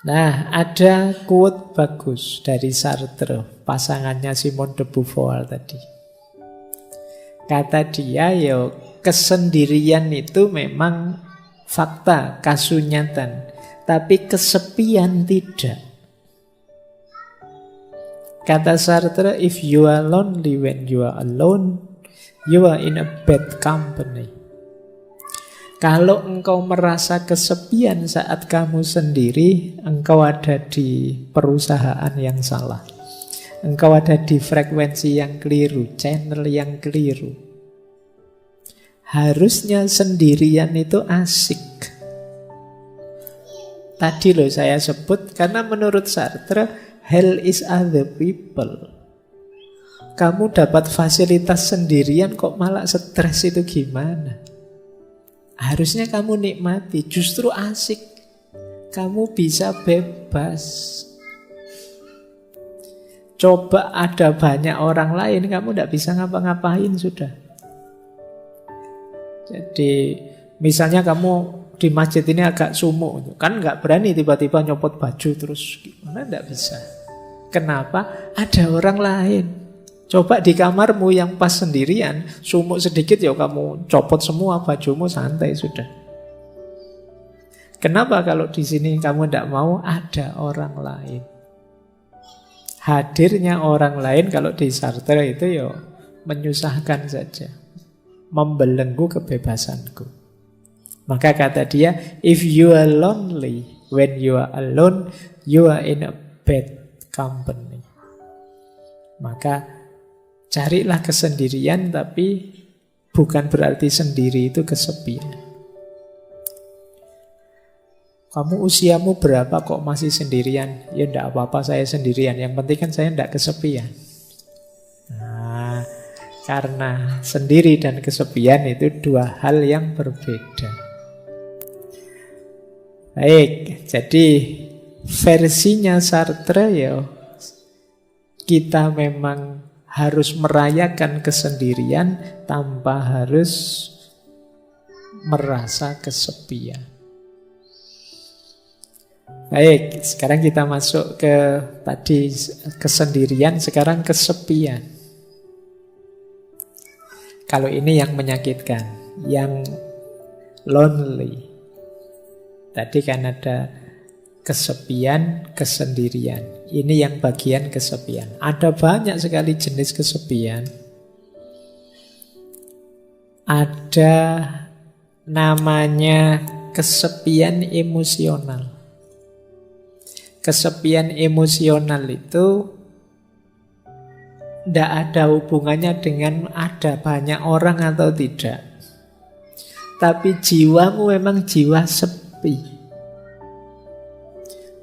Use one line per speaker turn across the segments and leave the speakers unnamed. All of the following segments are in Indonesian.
Nah, ada quote bagus dari Sartre, pasangannya Simone de Beauvoir tadi. Kata dia, ya kesendirian itu memang fakta, kasunyatan. Tapi kesepian tidak. Kata Sartre, if you are lonely when you are alone, you are in a bad company. Kalau engkau merasa kesepian saat kamu sendiri, engkau ada di perusahaan yang salah. Engkau ada di frekuensi yang keliru, channel yang keliru. Harusnya sendirian itu asik. Tadi loh saya sebut, karena menurut Sartre, hell is other people. Kamu dapat fasilitas sendirian kok malah stres, itu gimana? Harusnya kamu nikmati, justru asik. Kamu bisa bebas. Coba ada banyak orang lain, kamu tidak bisa ngapa-ngapain sudah. Jadi misalnya kamu di masjid ini agak sumuk, kan nggak berani tiba-tiba nyopot baju terus gimana, nggak bisa. Kenapa? Ada orang lain. Coba di kamarmu yang pas sendirian, sumuk sedikit ya kamu copot semua bajumu, santai sudah. Kenapa kalau di sini kamu tidak mau? Ada orang lain. Hadirnya orang lain kalau di Sartre itu ya menyusahkan saja, membelenggu kebebasanku. Maka kata dia, if you are lonely when you are alone, you are in a bad company. Maka carilah kesendirian, tapi bukan berarti sendiri itu kesepian. Kamu usiamu berapa kok masih sendirian? Ya enggak apa-apa saya sendirian, yang penting kan saya enggak kesepian. Nah, karena sendiri dan kesepian itu dua hal yang berbeda. Baik, jadi versinya Sartre ya, kita memang harus merayakan kesendirian tanpa harus merasa kesepian. Baik, sekarang kita masuk ke tadi kesendirian, sekarang kesepian. Kalau ini yang menyakitkan, yang lonely. Tadi kan ada kesepian, kesendirian. Ini yang bagian kesepian. Ada banyak sekali jenis kesepian. Ada namanya kesepian emosional. Kesepian emosional itu tidak ada hubungannya dengan ada banyak orang atau tidak. Tapi jiwamu memang jiwa sepi.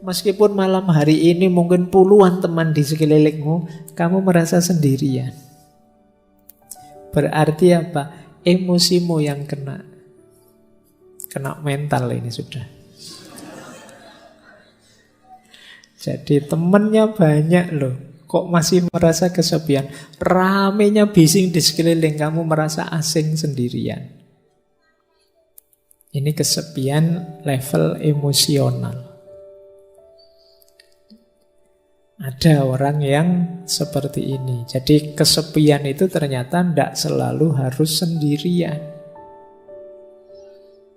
Meskipun malam hari ini mungkin puluhan teman di sekelilingmu, kamu merasa sendirian. Berarti apa? Emosimu yang kena. Kena mental ini sudah. Jadi temennya banyak loh, kok masih merasa kesepian. Ramenya bising di sekeliling, kamu merasa asing sendirian. Ini kesepian level emosional. Ada orang yang seperti ini. Jadi kesepian itu ternyata tidak selalu harus sendirian.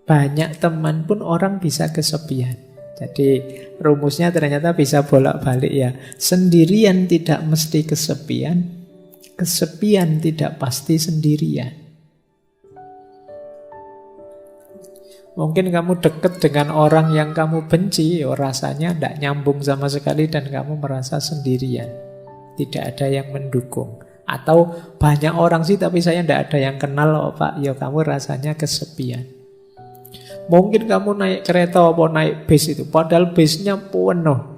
Banyak teman pun orang bisa kesepian. Jadi rumusnya ternyata bisa bolak-balik ya. Sendirian tidak mesti kesepian, kesepian tidak pasti sendirian. Mungkin kamu dekat dengan orang yang kamu benci, ya rasanya tidak nyambung sama sekali dan kamu merasa sendirian. Tidak ada yang mendukung. Atau banyak orang sih tapi saya tidak ada yang kenal loh Pak, ya kamu rasanya kesepian. Mungkin kamu naik kereta atau naik bis itu, padahal bisnya penuh.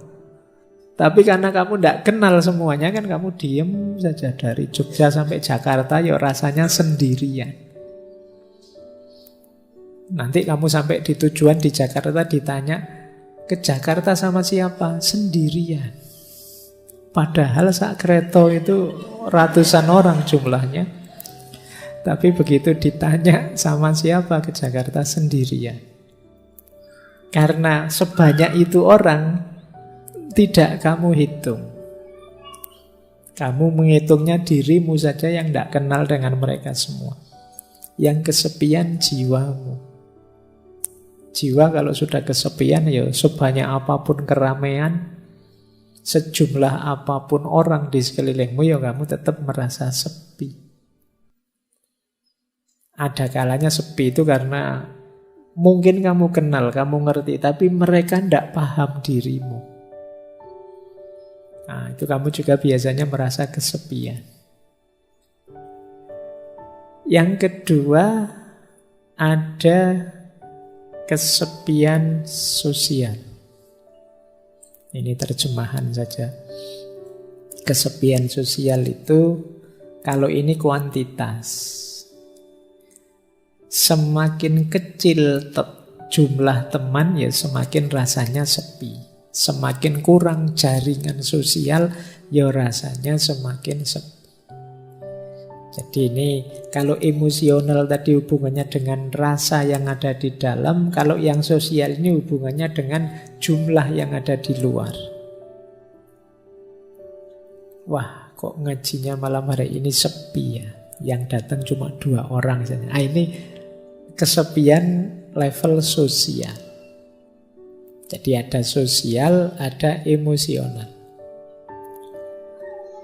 Tapi karena kamu tidak kenal semuanya kan kamu diem saja dari Jogja sampai Jakarta, ya rasanya sendirian. Nanti kamu sampai di tujuan di Jakarta ditanya, ke Jakarta sama siapa? Sendirian. Padahal sak kereta itu ratusan orang jumlahnya. Tapi begitu ditanya sama siapa ke Jakarta, sendirian. Karena sebanyak itu orang, tidak kamu hitung. Kamu menghitungnya dirimu saja yang tidak kenal dengan mereka semua. Yang kesepian jiwamu. Jiwa kalau sudah kesepian, ya sebanyak apapun keramaian, sejumlah apapun orang di sekelilingmu, ya kamu tetap merasa sepi. Ada kalanya sepi itu karena mungkin kamu kenal, kamu ngerti, tapi mereka tidak paham dirimu. Nah, itu kamu juga biasanya merasa kesepian. Yang kedua, ada kesepian sosial. Ini terjemahan saja. Kesepian sosial itu, kalau ini kuantitas. Semakin kecil jumlah teman, ya semakin rasanya sepi. Semakin kurang jaringan sosial, ya rasanya semakin sepi. Jadi ini kalau emosional tadi hubungannya dengan rasa yang ada di dalam, kalau yang sosial ini hubungannya dengan jumlah yang ada di luar. Wah, kok ngajinya malam hari ini sepi ya? Yang datang cuma 2 orang saja. Ah, ini kesepian level sosial. Jadi ada sosial, ada emosional.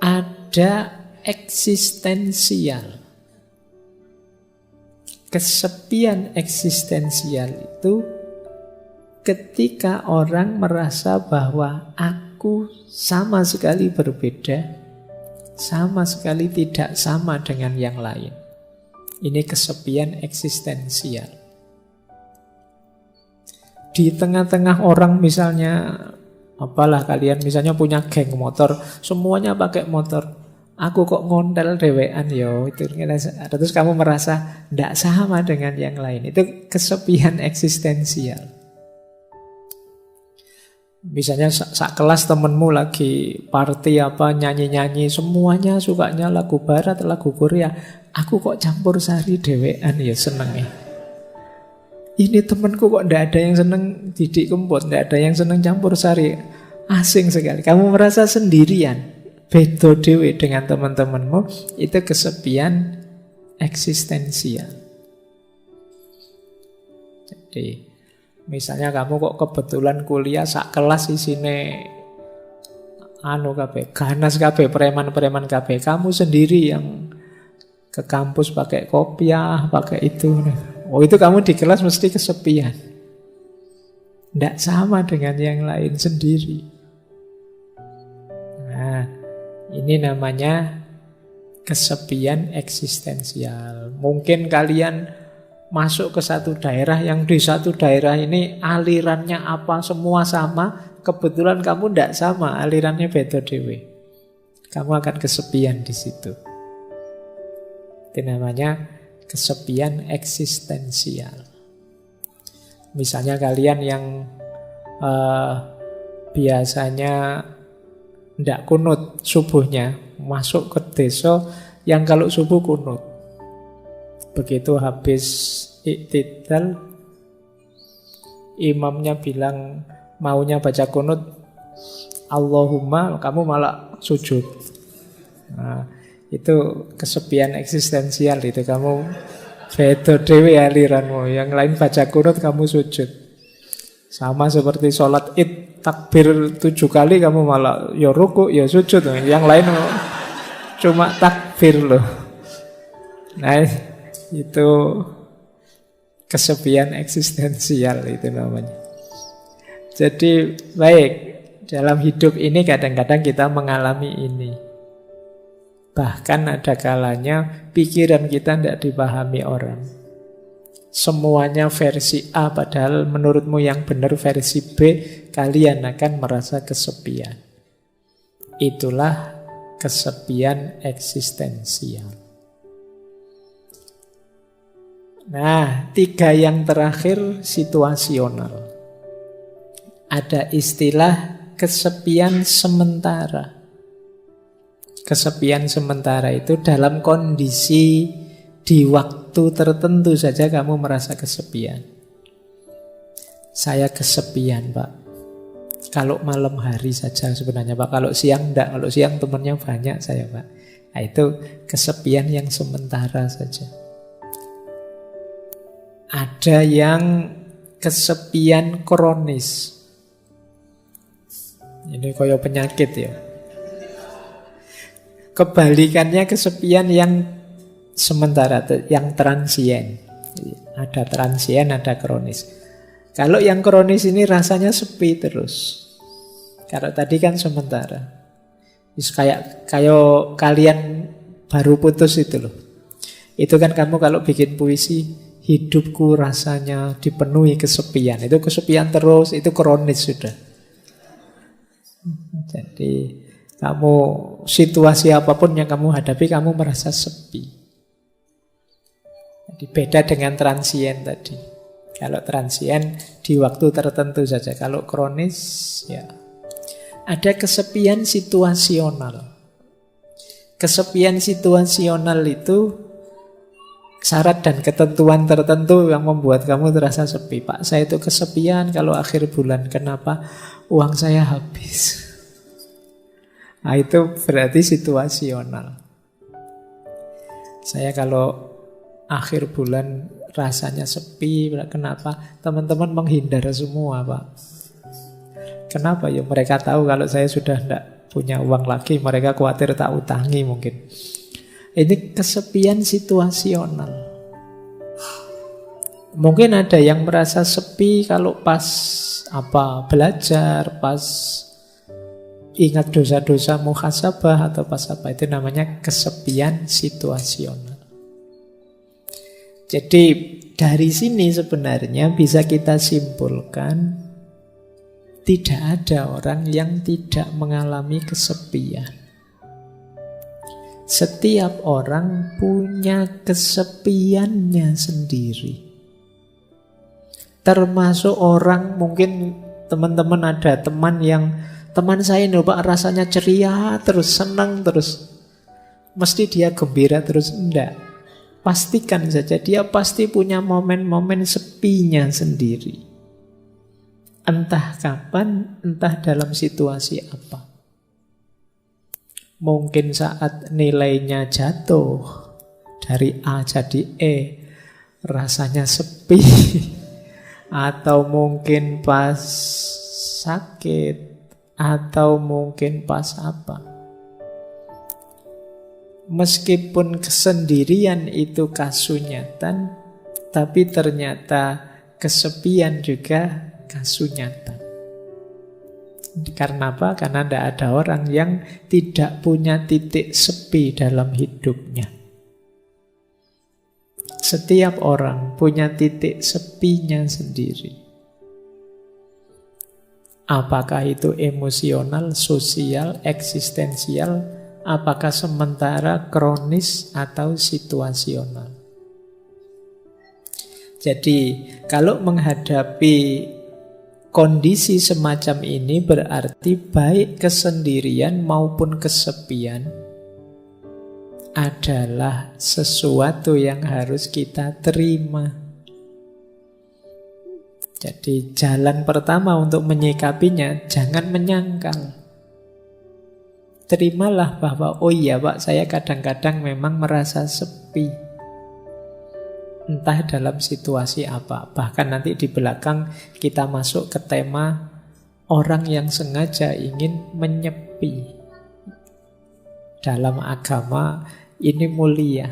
Ada eksistensial. Kesepian eksistensial itu ketika orang merasa bahwa aku sama sekali berbeda, sama sekali tidak sama dengan yang lain. Ini kesepian eksistensial. Di tengah-tengah orang misalnya, apalah kalian misalnya punya geng motor, semuanya pakai motor. Aku kok ngontel dewean yo, itu terus kamu merasa tidak sama dengan yang lain. Itu kesepian eksistensial. Misalnya sak kelas temenmu lagi party apa nyanyi-nyanyi, semuanya sukanya lagu barat, lagu Korea. Aku kok campur sari dewean ya senengnya. Ini temenku kok tidak ada yang seneng Didik Kempot, tidak ada yang seneng campur sari. Asing sekali. Kamu merasa sendirian, beda dewe dengan teman-temanmu. Itu kesepian eksistensial. Jadi misalnya kamu kok kebetulan kuliah sak kelas isine ganas kabeh, preman-preman kabeh. Kamu sendiri yang ke kampus pakai kopiah, pakai itu. Oh, itu kamu di kelas mesti kesepian. Tidak sama dengan yang lain sendiri. Nah, ini namanya kesepian eksistensial. Mungkin kalian masuk ke satu daerah, yang di satu daerah ini alirannya apa semua sama, kebetulan kamu tidak sama, alirannya beda dewe. Kamu akan kesepian di situ. Itu namanya kesepian eksistensial. Misalnya kalian yang biasanya tidak kunut subuhnya, masuk ke desa yang kalau subuh kunut. Begitu habis iktidal, imamnya bilang maunya baca kunut, Allahumma, kamu malah sujud. Nah, itu kesepian eksistensial. Itu kamu beda dewe aliranmu. Yang lain baca kunut, kamu sujud. Sama seperti sholat id, takbir 7 kali, kamu malah ya ruku, ya sujud. Yang lain cuma takbir loh. Nah, itu kesepian eksistensial itu namanya. Jadi baik, dalam hidup ini kadang-kadang kita mengalami ini. Bahkan ada kalanya pikiran kita tidak dipahami orang. Semuanya versi A, padahal menurutmu yang benar versi B, kalian akan merasa kesepian. Itulah kesepian eksistensial. Nah, 3 yang terakhir situasional. Ada istilah kesepian sementara. Kesepian sementara itu dalam kondisi di waktu tertentu saja kamu merasa kesepian. Saya kesepian, Pak. Kalau malam hari saja sebenarnya, Pak. Kalau siang enggak. Kalau siang temannya banyak saya, Pak. Nah, itu kesepian yang sementara saja. Ada yang kesepian kronis. Ini kayak penyakit ya. Kebalikannya kesepian yang sementara, yang transien. Ada transien, ada kronis. Kalau yang kronis ini rasanya sepi terus. Kalau tadi kan sementara. Kayak kalian baru putus itu loh. Itu kan kamu kalau bikin puisi, hidupku rasanya dipenuhi kesepian. Itu kesepian terus, itu kronis sudah. Jadi kamu situasi apapun yang kamu hadapi, kamu merasa sepi. Jadi beda dengan transien tadi. Kalau transien di waktu tertentu saja. Kalau kronis ya ada kesepian situasional. Kesepian situasional itu syarat dan ketentuan tertentu yang membuat kamu terasa sepi. Pak, saya itu kesepian kalau akhir bulan. Kenapa? Uang saya habis. Nah, itu berarti situasional. Saya kalau akhir bulan rasanya sepi. Kenapa? Teman-teman menghindar semua, Pak. Kenapa? Ya mereka tahu kalau saya sudah tidak punya uang lagi. Mereka khawatir tak utangi mungkin. Ini kesepian situasional. Mungkin ada yang merasa sepi kalau pas belajar, pas ingat dosa-dosa muhasabah atau pas apa. Itu namanya kesepian situasional. Jadi dari sini sebenarnya bisa kita simpulkan tidak ada orang yang tidak mengalami kesepian. Setiap orang punya kesepiannya sendiri. Termasuk orang, mungkin teman-teman ada teman saya ini Pak rasanya ceria terus, senang terus. Mesti dia gembira terus, enggak. Pastikan saja dia pasti punya momen-momen sepinya sendiri. Entah kapan, entah dalam situasi apa. Mungkin saat nilainya jatuh dari A jadi E, rasanya sepi. Atau mungkin pas sakit, atau mungkin pas apa. Meskipun kesendirian itu kasunyatan, tapi ternyata kesepian juga kasunyatan. Karena apa? Karena tidak ada orang yang tidak punya titik sepi dalam hidupnya. Setiap orang punya titik sepinya sendiri. Apakah itu emosional, sosial, eksistensial, apakah sementara, kronis, atau situasional. Jadi, kalau menghadapi kondisi semacam ini berarti baik kesendirian maupun kesepian adalah sesuatu yang harus kita terima. Jadi jalan pertama untuk menyikapinya, jangan menyangkal. Terimalah bahwa, oh iya Pak, saya kadang-kadang memang merasa sepi. Entah dalam situasi apa. Bahkan nanti di belakang kita masuk ke tema orang yang sengaja ingin menyepi. Dalam agama ini mulia.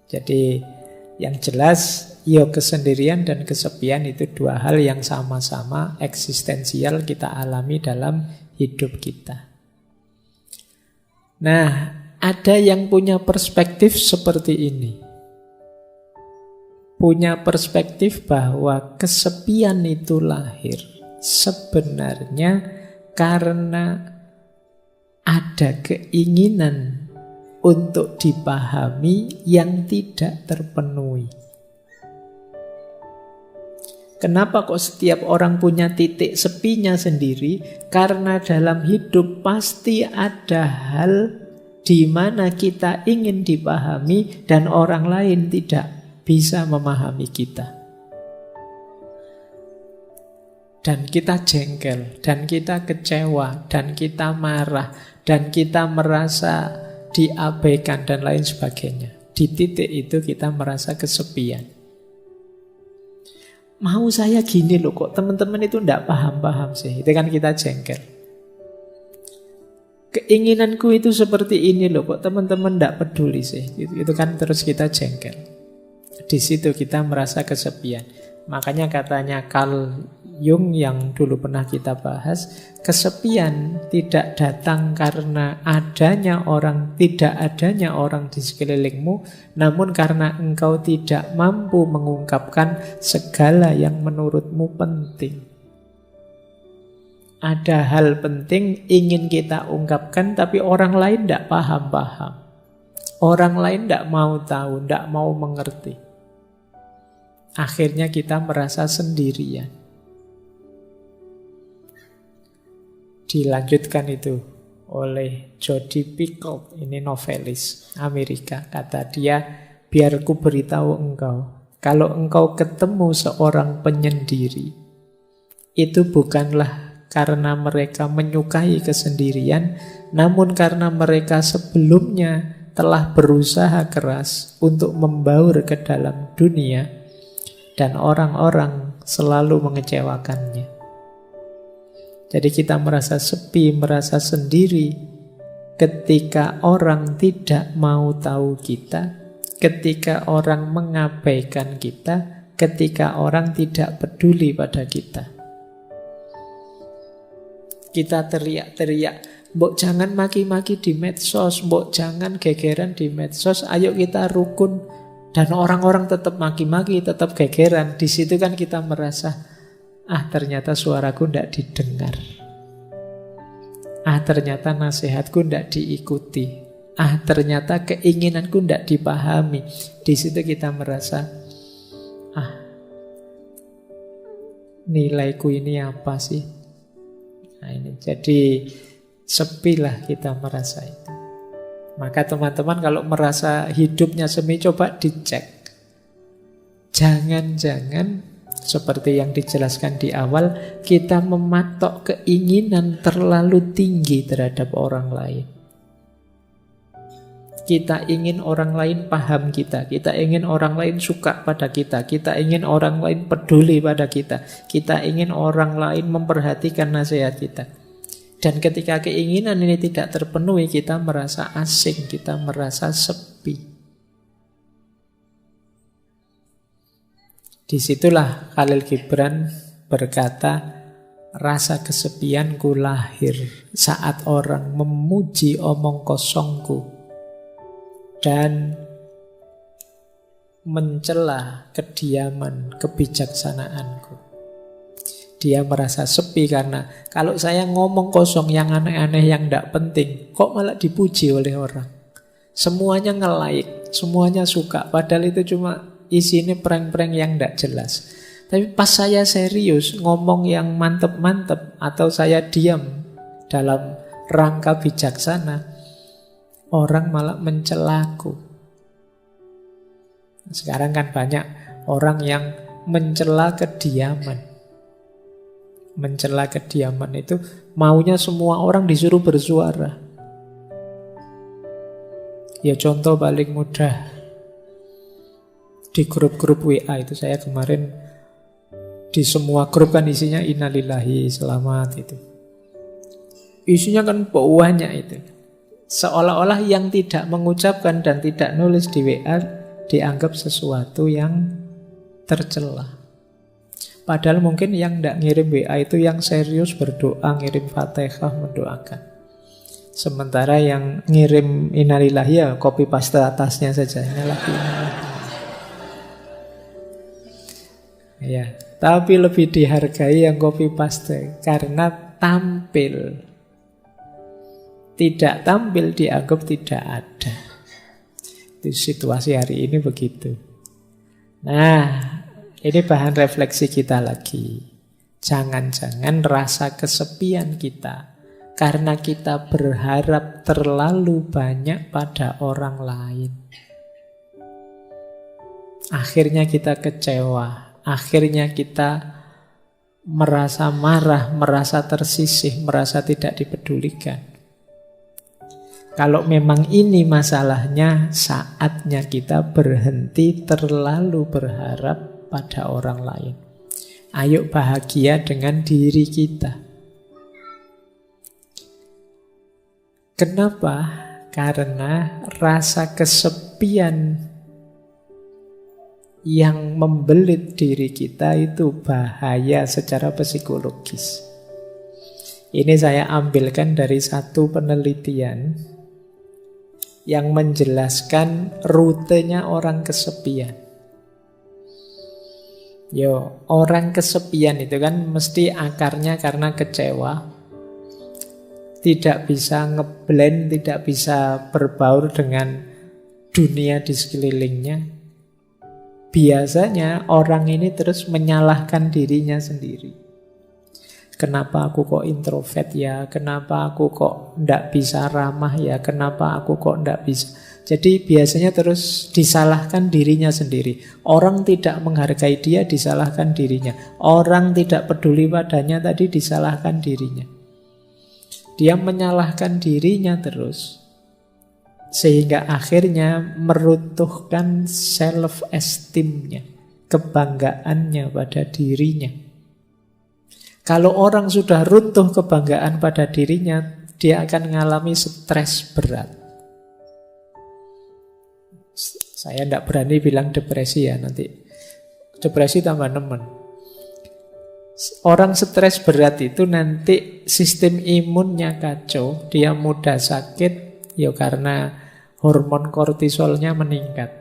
Jadi yang jelas, kesendirian dan kesepian itu dua hal yang sama-sama eksistensial kita alami dalam hidup kita. Nah, ada yang punya perspektif seperti ini. Punya perspektif bahwa kesepian itu lahir sebenarnya karena ada keinginan untuk dipahami yang tidak terpenuhi. Kenapa kok setiap orang punya titik sepinya sendiri? Karena dalam hidup pasti ada hal di mana kita ingin dipahami dan orang lain tidak bisa memahami kita. dan kita jengkel, dan kita kecewa, dan kita marah, dan kita merasa diabaikan, dan lain sebagainya. Di titik itu kita merasa kesepian. Mau saya gini loh, kok teman-teman itu tidak paham-paham sih. Itu kan kita jengkel. Keinginanku itu seperti ini loh, kok teman-teman tidak peduli sih. Itu kan terus kita jengkel. Di situ kita merasa kesepian. Makanya katanya Carl Jung yang dulu pernah kita bahas, kesepian tidak datang karena tidak adanya orang di sekelilingmu, namun karena engkau tidak mampu mengungkapkan segala yang menurutmu penting. Ada hal penting ingin kita ungkapkan, tapi orang lain tidak paham-paham. Orang lain tidak mau tahu, tidak mau mengerti. Akhirnya kita merasa sendirian. Dilanjutkan itu oleh Jodi Picoult, ini novelis Amerika. Kata dia, biar ku beritahu engkau, kalau engkau ketemu seorang penyendiri, itu bukanlah karena mereka menyukai kesendirian, namun karena mereka sebelumnya telah berusaha keras untuk membaur ke dalam dunia, dan orang-orang selalu mengecewakannya. Jadi kita merasa sepi, merasa sendiri ketika orang tidak mau tahu kita, ketika orang mengabaikan kita, ketika orang tidak peduli pada kita. Kita teriak-teriak, mbok jangan maki-maki di medsos, mbok jangan gegeran di medsos, ayo kita rukun. Dan orang-orang tetap maki-maki, tetap gegeran. Di situ kan kita merasa, ternyata suaraku tidak didengar. Ternyata nasihatku tidak diikuti. Ternyata keinginanku tidak dipahami. Di situ kita merasa, nilaiku ini apa sih? Ini jadi sepilah kita merasa itu. Maka teman-teman kalau merasa hidupnya semi, coba dicek. Jangan-jangan seperti yang dijelaskan di awal, kita mematok keinginan terlalu tinggi terhadap orang lain. Kita ingin orang lain paham kita ingin orang lain suka pada kita ingin orang lain peduli pada kita ingin orang lain memperhatikan nasihat kita. Dan ketika keinginan ini tidak terpenuhi, kita merasa asing, kita merasa sepi. Disitulah Khalil Gibran berkata, rasa kesepianku lahir saat orang memuji omong kosongku dan mencela kediaman kebijaksanaanku. Dia merasa sepi karena kalau saya ngomong kosong yang aneh-aneh yang tidak penting, kok malah dipuji oleh orang. Semuanya nge-like, semuanya suka, padahal itu cuma isinya prank-prank yang tidak jelas. Tapi pas saya serius ngomong yang mantep-mantep atau saya diam dalam rangka bijaksana, orang malah mencelaku. Sekarang kan banyak orang yang mencela kediaman. Mencela kediaman itu maunya semua orang disuruh bersuara. Ya contoh paling mudah, di grup-grup WA itu saya kemarin di semua grup kan isinya innalillahi selamat itu. Isinya kan banyak itu. Seolah-olah yang tidak mengucapkan dan tidak nulis di WA dianggap sesuatu yang tercela. Padahal mungkin yang tidak ngirim WA itu yang serius berdoa, ngirim Fatihah, mendoakan. Sementara yang ngirim innalillahi ya copy paste atasnya saja. Ya, tapi lebih dihargai yang copy paste karena tampil. Tidak tampil dianggap tidak ada. Itu situasi hari ini begitu. Nah, ini bahan refleksi kita lagi. Jangan-jangan rasa kesepian kita karena kita berharap terlalu banyak pada orang lain. Akhirnya kita kecewa. Akhirnya kita merasa marah, merasa tersisih, merasa tidak dipedulikan. Kalau memang ini masalahnya, saatnya kita berhenti terlalu berharap pada orang lain. Ayo bahagia dengan diri kita. Kenapa? Karena rasa kesepian yang membelit diri kita itu bahaya secara psikologis. Ini saya ambilkan dari satu penelitian yang menjelaskan rutenya orang kesepian. Orang kesepian itu kan mesti akarnya karena kecewa, tidak bisa ngeblend, tidak bisa berbaur dengan dunia di sekelilingnya. Biasanya orang ini terus menyalahkan dirinya sendiri. Kenapa aku kok introvert ya? Kenapa aku kok ndak bisa ramah ya? Kenapa aku kok ndak bisa? Jadi biasanya terus disalahkan dirinya sendiri. Orang tidak menghargai dia, disalahkan dirinya. Orang tidak peduli padanya, tadi disalahkan dirinya. Dia menyalahkan dirinya terus. Sehingga akhirnya meruntuhkan self-esteem-nya, kebanggaannya pada dirinya. Kalau orang sudah runtuh kebanggaan pada dirinya, dia akan mengalami stres berat. Saya tidak berani bilang depresi ya, nanti depresi tambah nemen. Orang stres berat itu nanti sistem imunnya kacau, dia mudah sakit, ya karena hormon kortisolnya meningkat.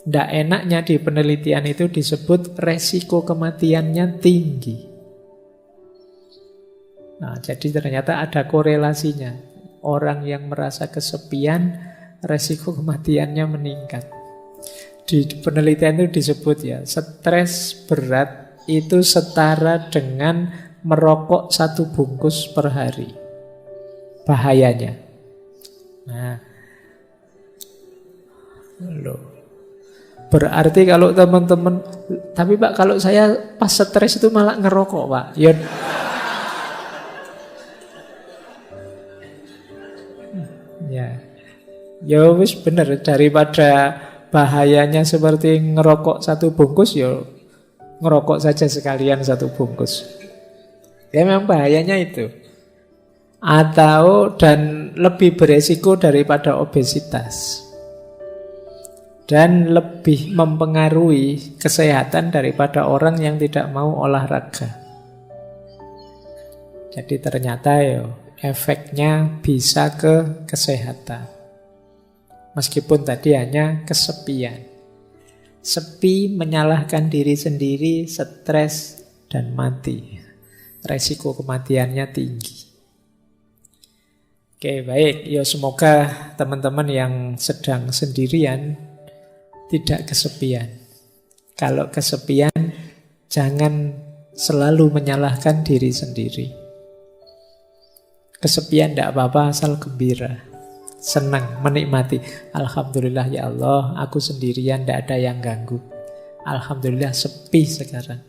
Tidak enaknya di penelitian itu disebut resiko kematiannya tinggi. Nah, jadi ternyata ada korelasinya. Orang yang merasa kesepian, resiko kematiannya meningkat. Di penelitian itu disebut ya, stres berat itu setara dengan merokok 1 bungkus per hari. Bahayanya. Nah, berarti kalau teman-teman, tapi Pak kalau saya pas stres itu malah ngerokok Pak. Ya wis bener, daripada bahayanya seperti ngerokok 1 bungkus, ya ngerokok saja sekalian 1 bungkus. Ya memang bahayanya itu. Atau dan lebih beresiko daripada obesitas. Dan lebih mempengaruhi kesehatan daripada orang yang tidak mau olahraga. Jadi ternyata efeknya bisa ke kesehatan. Meskipun tadi hanya kesepian. Sepi, menyalahkan diri sendiri, stres, dan mati. Resiko kematiannya tinggi. Oke, baik. Semoga teman-teman yang sedang sendirian tidak kesepian. Kalau kesepian, jangan selalu menyalahkan diri sendiri. Kesepian tidak apa-apa, asal gembira. Senang, menikmati. Alhamdulillah ya Allah, aku sendirian, tidak ada yang ganggu. Alhamdulillah sepi sekarang.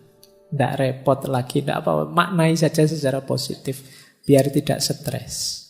Tidak repot lagi, tidak apa-apa. Maknai saja secara positif, biar tidak stres.